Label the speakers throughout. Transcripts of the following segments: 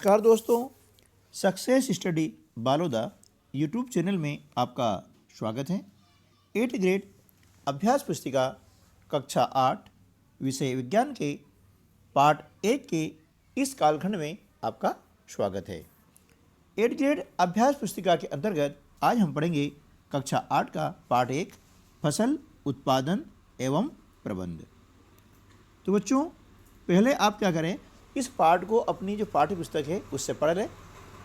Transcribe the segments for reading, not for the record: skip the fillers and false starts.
Speaker 1: नमस्कार दोस्तों, success study Baloda YouTube channel में आपका स्वागत है। 8th ग्रेड अभ्यास पुस्तिका कक्षा 8 विषय विज्ञान के पाठ 1 के इस कालखंड में आपका स्वागत है। 8th ग्रेड अभ्यास पुस्तिका के अंतर्गत आज हम पढ़ेंगे कक्षा 8 का पाठ 1 फसल उत्पादन एवं प्रबंध। तो बच्चों, पहले आप क्या करें, इस पाठ को अपनी जो पाठ्य पुस्तक है उससे पढ़ लें।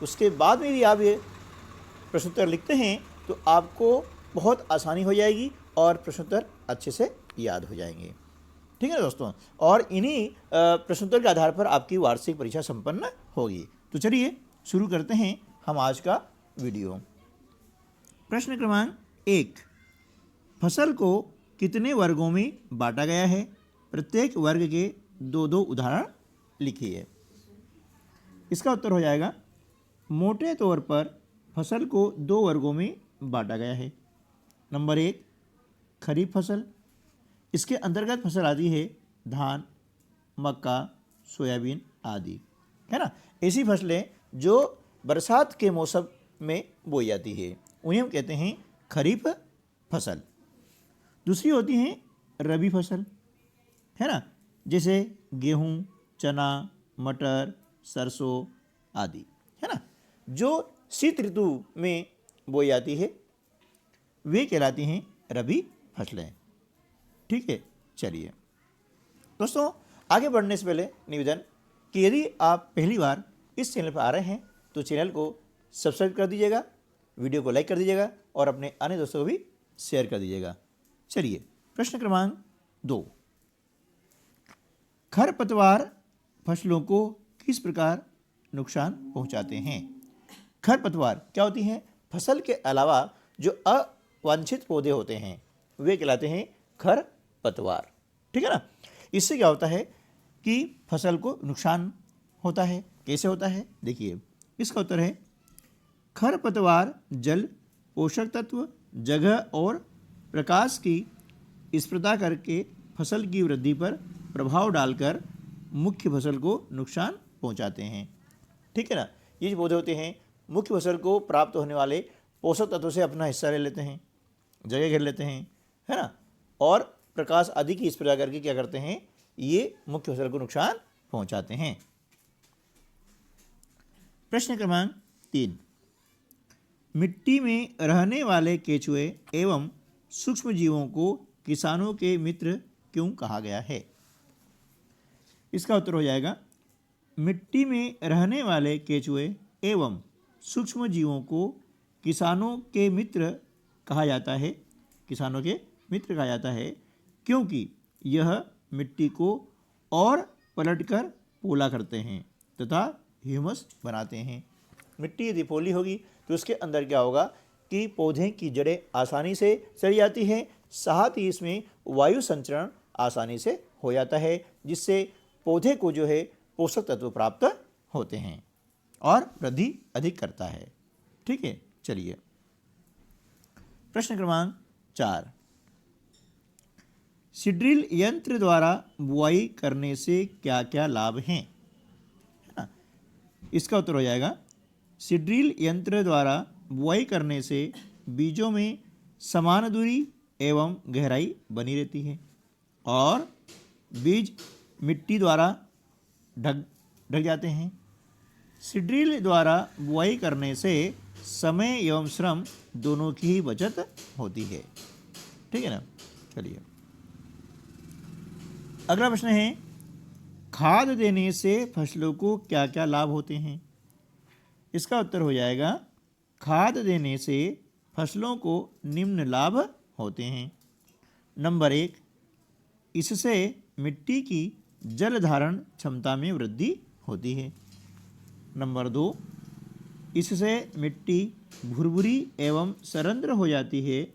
Speaker 1: उसके बाद में भी आप ये प्रश्नोत्तर लिखते हैं तो आपको बहुत आसानी हो जाएगी और प्रश्नोत्तर अच्छे से याद हो जाएंगे। ठीक है दोस्तों, और इन्हीं प्रश्नोत्तर के आधार पर आपकी वार्षिक परीक्षा संपन्न होगी। तो चलिए शुरू करते हैं हम आज का वीडियो। प्रश्न क्रमांक 1, फसल को कितने वर्गों में बांटा गया है? प्रत्येक वर्ग के दो उदाहरण लिखिए। इसका उत्तर हो जाएगा, मोटे तौर पर फसल को 2 वर्गों में बांटा गया है। नंबर 1, खरीफ फसल। इसके अंतर्गत फसल आती है धान, मक्का, सोयाबीन आदि, है ना। ऐसी फसलें जो बरसात के मौसम में बोई जाती है उन्हें हम कहते हैं खरीफ फसल। दूसरी होती है रबी फसल, है ना, जैसे गेहूँ, चना, मटर, सरसों आदि, है ना, जो शीत ऋतु में बोई जाती है वे कहलाती हैं रबी फसलें। ठीक है, चलिए दोस्तों, आगे बढ़ने से पहले निवेदन कि यदि आप पहली बार इस चैनल पर आ रहे हैं तो चैनल को सब्सक्राइब कर दीजिएगा, वीडियो को लाइक कर दीजिएगा और अपने अन्य दोस्तों को भी शेयर कर दीजिएगा। चलिए प्रश्न क्रमांक 2, खरपतवार फसलों को किस प्रकार नुकसान पहुंचाते हैं? खरपतवार क्या होती हैं? फसल के अलावा जो अवांछित पौधे होते हैं वे कहलाते हैं खरपतवार। ठीक है ना। इससे क्या होता है कि फसल को नुकसान होता है। कैसे होता है देखिए, इसका उत्तर है, खरपतवार जल, पोषक तत्व, जगह और प्रकाश की स्पर्धा करके फसल की वृद्धि पर प्रभाव डालकर मुख्य फसल को नुकसान पहुंचाते हैं। ठीक है ना। ये जो पौधे होते हैं मुख्य फसल को प्राप्त होने वाले पोषक तत्वों से अपना हिस्सा ले लेते हैं, जगह घेर लेते हैं, है ना, और प्रकाश आदि की स्पर्धा करके क्या करते हैं, ये मुख्य फसल को नुकसान पहुंचाते हैं। प्रश्न क्रमांक 3, मिट्टी में रहने वाले केंचुए एवं सूक्ष्म जीवों को किसानों के मित्र क्यों कहा गया है? इसका उत्तर हो जाएगा, मिट्टी में रहने वाले केंचुए एवं सूक्ष्म जीवों को किसानों के मित्र कहा जाता है। किसानों के मित्र कहा जाता है क्योंकि यह मिट्टी को और पलटकर पोला करते हैं तथा ह्यूमस बनाते हैं। मिट्टी यदि पोली होगी तो उसके अंदर क्या होगा कि पौधे की जड़ें आसानी से चली जाती हैं, साथ ही इसमें वायु संचरण आसानी से हो जाता है, जिससे पौधे को जो है पोषक तत्व प्राप्त होते हैं और वृद्धि अधिक करता है। ठीक है, चलिए प्रश्न क्रमांक 4, सीड्रिल यंत्र द्वारा बुआई करने से क्या क्या लाभ हैं? है ना। इसका उत्तर हो जाएगा, सीड्रिल यंत्र द्वारा बुआई करने से बीजों में समान दूरी एवं गहराई बनी रहती है और बीज मिट्टी द्वारा ढक जाते हैं। सीड्रिल द्वारा बुआई करने से समय एवं श्रम दोनों की ही बचत होती है। ठीक है ना। चलिए अगला प्रश्न है, खाद देने से फसलों को क्या क्या लाभ होते हैं? इसका उत्तर हो जाएगा, खाद देने से फसलों को निम्न लाभ होते हैं। नंबर 1, इससे मिट्टी की जल धारण क्षमता में वृद्धि होती है। नंबर 2, इससे मिट्टी भुरभुरी एवं सरंध्र हो जाती है,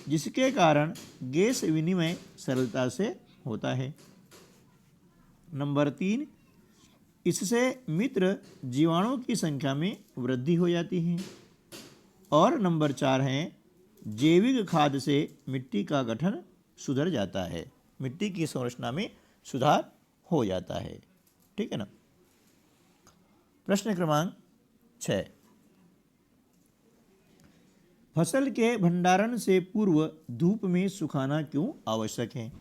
Speaker 1: जिसके कारण गैस विनिमय सरलता से होता है। नंबर 3, इससे मित्र जीवाणुओं की संख्या में वृद्धि हो जाती है। और नंबर 4 है, जैविक खाद से मिट्टी का गठन सुधर जाता है, मिट्टी की संरचना में सुधार हो जाता है। ठीक है ना। प्रश्न क्रमांक 6, फसल के भंडारण से पूर्व धूप में सुखाना क्यों आवश्यक है?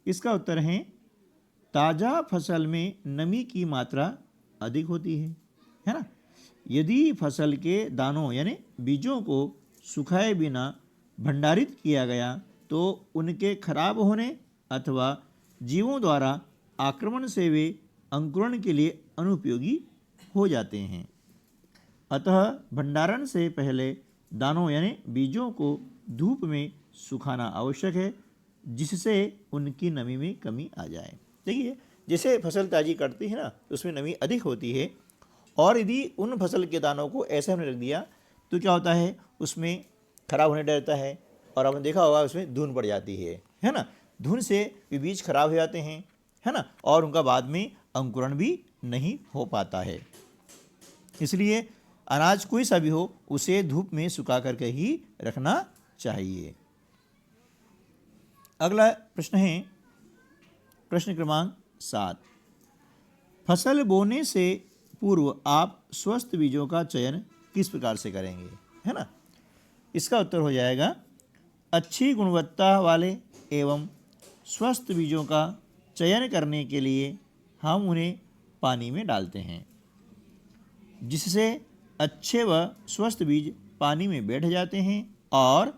Speaker 1: इसका उत्तर है ताज़ा फसल में नमी की मात्रा अधिक होती है ना। यदि फसल के दानों यानी बीजों को सुखाए बिना भंडारित किया गया तो उनके खराब होने अथवा जीवों द्वारा आक्रमण से वे अंकुरण के लिए अनुपयोगी हो जाते हैं। अतः भंडारण से पहले दानों यानी बीजों को धूप में सुखाना आवश्यक है, जिससे उनकी नमी में कमी आ जाए। देखिए, जैसे फसल ताज़ी कटती है ना तो उसमें नमी अधिक होती है, और यदि उन फसल के दानों को ऐसे हमने रख दिया तो क्या होता है, उसमें खराब होने डरता है, और आपने देखा होगा उसमें धुन पड़ जाती है ना। धुन से भी बीज खराब हो जाते हैं, है ना, और उनका बाद में अंकुरण भी नहीं हो पाता है। इसलिए अनाज कोई सा भी हो उसे धूप में सुखा करके ही रखना चाहिए। अगला प्रश्न है प्रश्न क्रमांक 7, फसल बोने से पूर्व आप स्वस्थ बीजों का चयन किस प्रकार से करेंगे, है ना। इसका उत्तर हो जाएगा अच्छी गुणवत्ता वाले एवं स्वस्थ बीजों का चयन करने के लिए हम उन्हें पानी में डालते हैं, जिससे अच्छे व स्वस्थ बीज पानी में बैठ जाते हैं और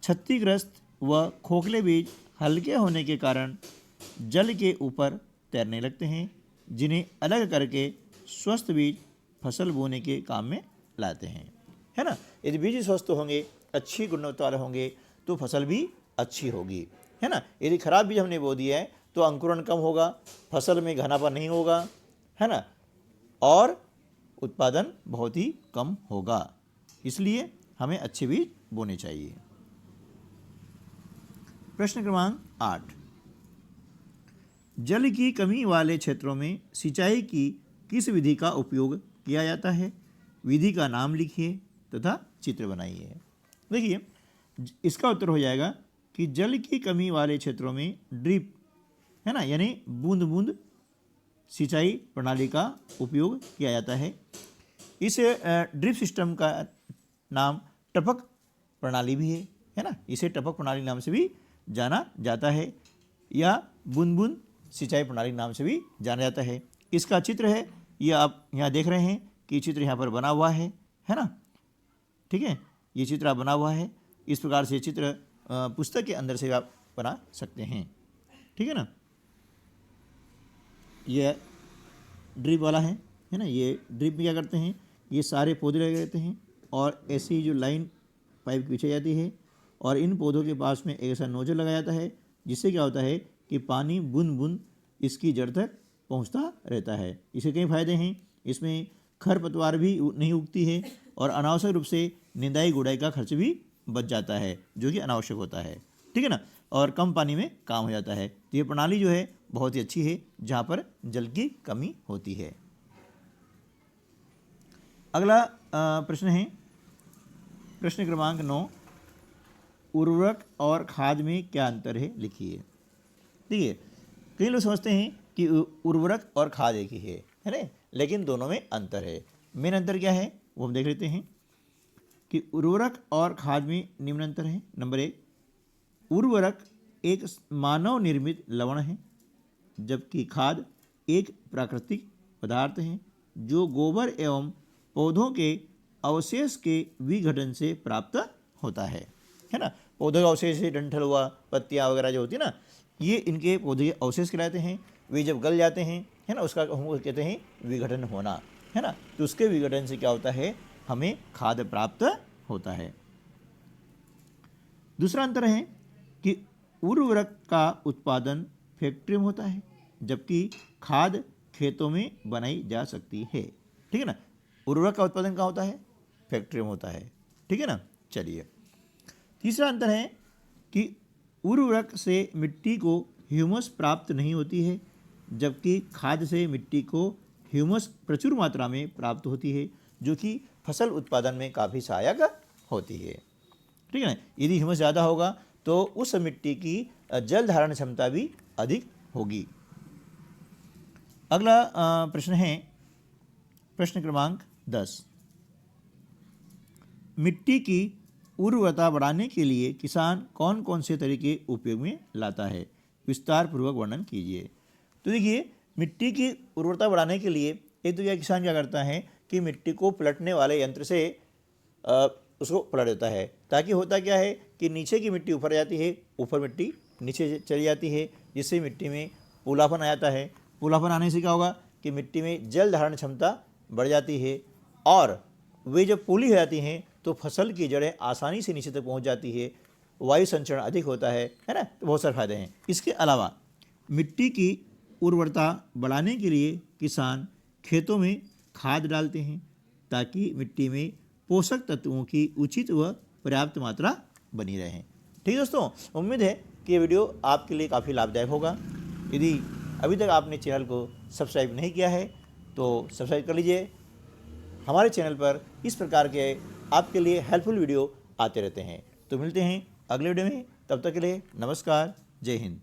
Speaker 1: क्षतिग्रस्त व खोखले बीज हल्के होने के कारण जल के ऊपर तैरने लगते हैं, जिन्हें अलग करके स्वस्थ बीज फसल बोने के काम में लाते हैं, है ना। यदि बीज स्वस्थ होंगे, अच्छी गुणवत्ता वाले होंगे तो फसल भी अच्छी होगी, है ना। यदि खराब बीज हमने बो दिया है तो अंकुरण कम होगा, फसल में घनापन नहीं होगा, है ना, और उत्पादन बहुत ही कम होगा। इसलिए हमें अच्छे बीज बोने चाहिए। प्रश्न क्रमांक 8, जल की कमी वाले क्षेत्रों में सिंचाई की किस विधि का उपयोग किया जाता है? विधि का नाम लिखिए तथा चित्र बनाइए। देखिए, इसका उत्तर हो जाएगा कि जल की कमी वाले क्षेत्रों में ड्रिप, है ना, यानी बूंद बूंद सिंचाई प्रणाली का उपयोग किया जाता है। इस ड्रिप सिस्टम का नाम टपक प्रणाली भी है ना। इसे टपक प्रणाली नाम से भी जाना जाता है, या बूंद बूंद सिंचाई प्रणाली नाम से भी जाना जाता है। इसका चित्र है, ये आप यहाँ देख रहे हैं कि चित्र यहाँ पर बना हुआ है ना, ठीक है। ये चित्र आप बना हुआ है, इस प्रकार से चित्र पुस्तक के अंदर से आप बना सकते हैं, ठीक है ना। ये ड्रिप वाला है ना। ये ड्रिप में क्या करते हैं, ये सारे पौधे लगे रहते हैं और ऐसी जो लाइन पाइप खींची जाती है और इन पौधों के पास में एक ऐसा नोजल लगाया जाता है, जिससे क्या होता है कि पानी बूंद बूंद इसकी जड़ तक पहुंचता रहता है। इसके कई फायदे हैं, इसमें खरपतवार भी नहीं उगती है और अनावश्यक रूप से निंदाई गुड़ाई का खर्च भी बच जाता है, जो कि अनावश्यक होता है, ठीक है ना, और कम पानी में काम हो जाता है। तो ये प्रणाली जो है बहुत ही अच्छी है जहाँ पर जल की कमी होती है। अगला प्रश्न है प्रश्न क्रमांक 9, उर्वरक और खाद में क्या अंतर है, लिखिए। देखिए, कई लोग समझते हैं कि उर्वरक और खाद एक ही है ना, लेकिन दोनों में अंतर है। मेन अंतर क्या है वो हम देख लेते हैं कि उर्वरक और खाद में निम्न अंतर है। नंबर 1, उर्वरक एक मानव निर्मित लवण है, जबकि खाद एक प्राकृतिक पदार्थ है जो गोबर एवं पौधों के अवशेष के विघटन से प्राप्त होता है ना। पौधों के अवशेष से डंठल हुआ, पत्तियाँ वगैरह जो होती है ना, ये इनके पौधे के अवशेष कहलाते हैं। वे जब गल जाते हैं, है ना, उसका हम कहते हैं विघटन होना, है ना। तो उसके विघटन से क्या होता है, हमें खाद प्राप्त होता है। दूसरा अंतर है कि उर्वरक का उत्पादन फैक्ट्री में होता है, जबकि खाद खेतों में बनाई जा सकती है, ठीक है ना। उर्वरक का उत्पादन कहाँ होता है, फैक्ट्री में होता है, ठीक है ना। चलिए, तीसरा अंतर है कि उर्वरक से मिट्टी को ह्यूमस प्राप्त नहीं होती है, जबकि खाद से मिट्टी को ह्यूमस प्रचुर मात्रा में प्राप्त होती है, जो कि फसल उत्पादन में काफ़ी सहायक होती है, ठीक है ना। यदि ह्यूमस ज़्यादा होगा तो उस मिट्टी की जल धारण क्षमता भी अधिक होगी। अगला प्रश्न है प्रश्न क्रमांक 10, मिट्टी की उर्वरता बढ़ाने के लिए किसान कौन कौन से तरीके उपयोग में लाता है, विस्तार पूर्वक वर्णन कीजिए। तो देखिए, मिट्टी की उर्वरता बढ़ाने के लिए एक तो यह किसान क्या करता है कि मिट्टी को पलटने वाले यंत्र से उसको पलट देता है, ताकि होता क्या है कि नीचे की मिट्टी ऊपर जाती है, ऊपर मिट्टी नीचे चली जाती है, जिससे मिट्टी में पूलापन आ जाता है। पूलापन आने से क्या होगा कि मिट्टी में जल धारण क्षमता बढ़ जाती है, और वे जब पूली हो जाती हैं तो फसल की जड़ें आसानी से नीचे तक पहुंच जाती है, वायु संचरण अधिक होता है ना। तो बहुत सारे फायदे हैं। इसके अलावा मिट्टी की उर्वरता बढ़ाने के लिए किसान खेतों में खाद डालते हैं, ताकि मिट्टी में पोषक तत्वों की उचित व पर्याप्त मात्रा बनी रहे। ठीक है दोस्तों, उम्मीद है कि ये वीडियो आपके लिए काफ़ी लाभदायक होगा। यदि अभी तक आपने चैनल को सब्सक्राइब नहीं किया है तो सब्सक्राइब कर लीजिए। हमारे चैनल पर इस प्रकार के आपके लिए हेल्पफुल वीडियो आते रहते हैं। तो मिलते हैं अगले वीडियो में, तब तक के लिए नमस्कार, जय हिंद।